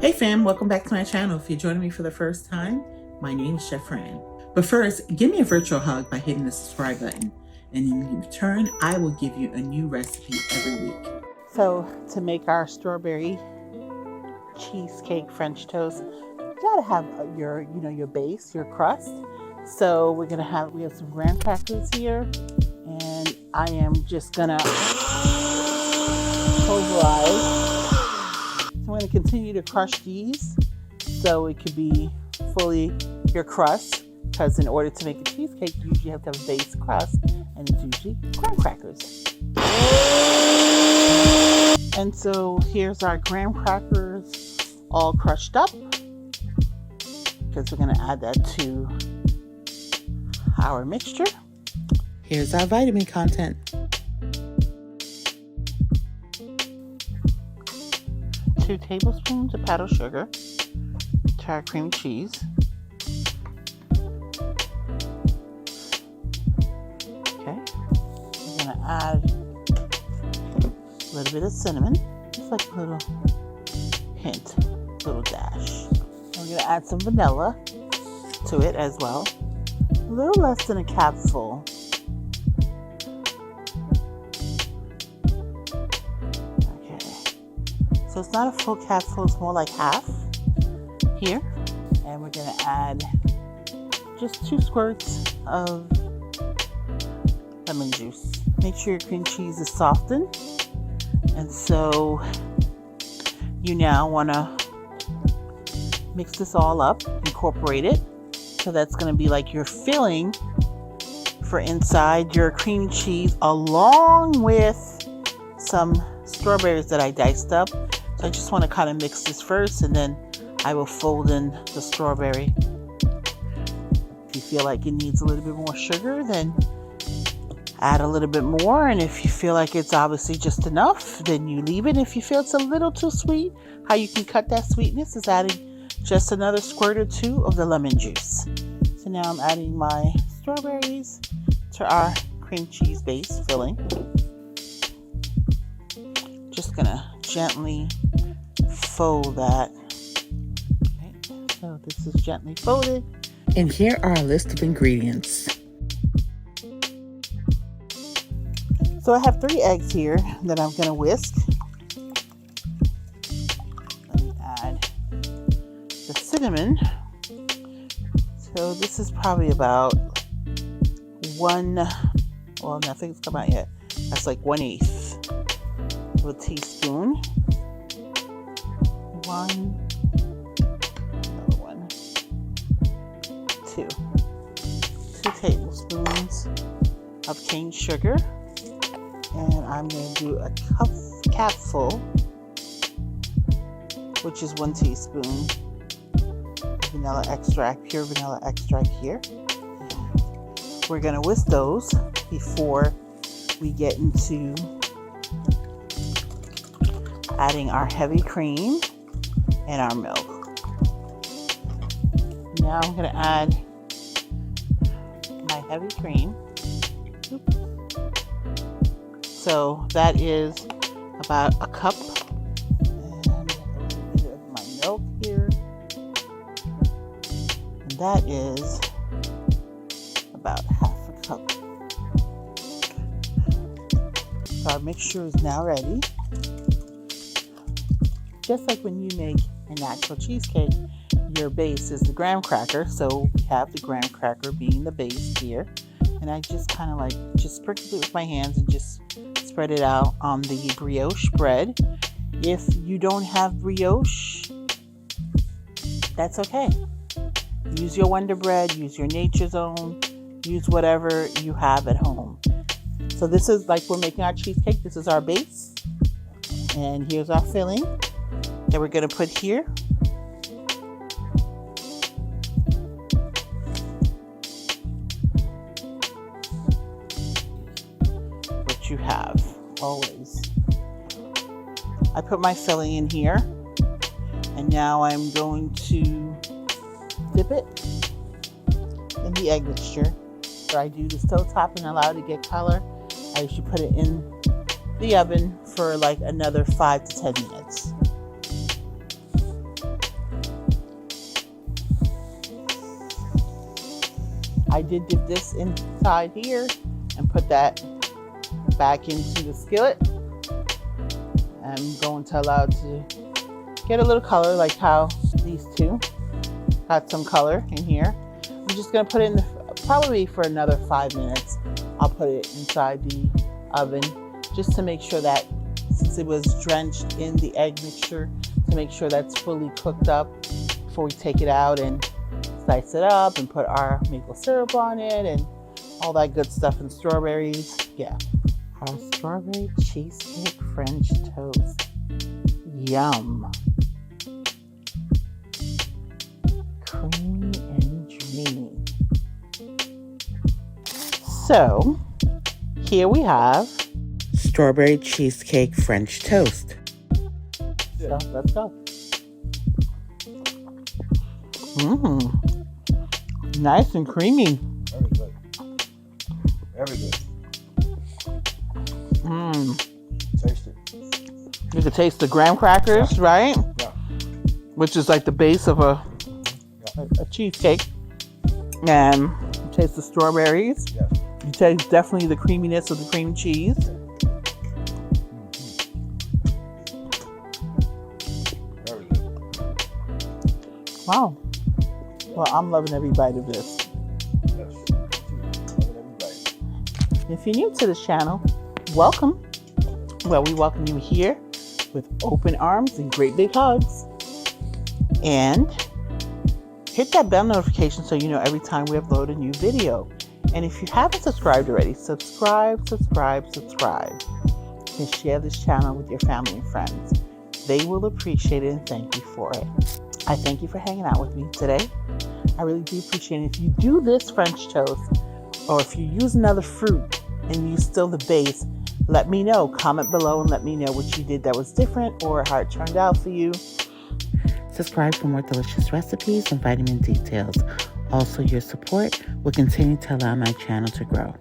Hey fam, welcome back to my channel. If you're joining me for the first time, my name is Chef Fran. But first, give me a virtual hug by hitting the subscribe button. And in return, I will give you a new recipe every week. So to make our strawberry cheesecake French toast, you gotta have your base, your crust. So we have some graham crackers here, and I am just gonna pulverize. I'm going to continue to crush these so it could be fully your crust, because in order to make a cheesecake you usually have to have a base crust, and it's usually graham crackers. And so here's our graham crackers all crushed up, because we're going to add that to our mixture. Here's our vitamin content. 2 tablespoons of powdered sugar to our cream cheese. Okay, we're gonna add a little bit of cinnamon, just like a little hint, a little dash. And we're gonna add some vanilla to it as well, a little less than a capful. So it's not a full capful, it's more like half here. And we're gonna add just 2 squirts of lemon juice. Make sure your cream cheese is softened. And so you now wanna mix this all up, incorporate it. So that's gonna be like your filling for inside your cream cheese, along with some strawberries that I diced up. So I just want to kind of mix this first, and then I will fold in the strawberry. If you feel like it needs a little bit more sugar, then add a little bit more. And if you feel like it's obviously just enough, then you leave it. If you feel it's a little too sweet, how you can cut that sweetness is adding just another squirt or 2 of the lemon juice. So now I'm adding my strawberries to our cream cheese base filling. Just gonna gently fold that. Okay, so this is gently folded. And here are a list of ingredients. So I have 3 eggs here that I'm gonna whisk. Let me add the cinnamon. So this is probably about nothing's come out yet. That's like 1/8 of a teaspoon. Another one, 2 tablespoons of cane sugar, and I'm going to do a capful, which is 1 teaspoon vanilla extract, pure vanilla extract here. We're going to whisk those before we get into adding our heavy cream and our milk. Now I'm going to add my heavy cream. Oops. So that is about a cup, and a little bit of my milk here, and that is about half a cup. So our mixture is now ready. Just like when you make an actual cheesecake, your base is the graham cracker. So we have the graham cracker being the base here. And I just kind of just sprinkled it with my hands and just spread it out on the brioche bread. If you don't have brioche, that's okay. Use your Wonder Bread, use your Nature's Own, use whatever you have at home. So this is like we're making our cheesecake. This is our base. And here's our filling that we're going to put here. What you have always. I put my filling in here, and now I'm going to dip it in the egg mixture. So I do the stove top and allow it to get color. I usually put it in the oven for like another 5 to 10 minutes. I did dip this inside here and put that back into the skillet. I'm going to allow it to get a little color, like how these two got some color in here. I'm just going to put it in probably for another 5 minutes. I'll put it inside the oven just to make sure that, since it was drenched in the egg mixture, to make sure that's fully cooked up before we take it out and slice it up and put our maple syrup on it and all that good stuff, and strawberries. Yeah. Our strawberry cheesecake French toast. Yum. Creamy and dreamy. So, here we have strawberry cheesecake French toast. So, let's go. Nice and creamy. Very good. Very good. Taste it. You can taste the graham crackers, right? Yeah. Which is like the base of a cheesecake. And you taste the strawberries. Yes. You taste definitely the creaminess of the cream cheese. Very good. Wow. Well, I'm loving every bite of this. Yes. Loving every bite. If you're new to this channel, welcome. Well, we welcome you here with open arms and great big hugs. And hit that bell notification so you know every time we upload a new video. And if you haven't subscribed already, subscribe. And share this channel with your family and friends. They will appreciate it and thank you for it. I thank you for hanging out with me today. I really do appreciate it. If you do this French toast, or if you use another fruit and use still the base, let me know. Comment below and let me know what you did that was different or how it turned out for you. Subscribe for more delicious recipes and vitamin details. Also, your support will continue to allow my channel to grow.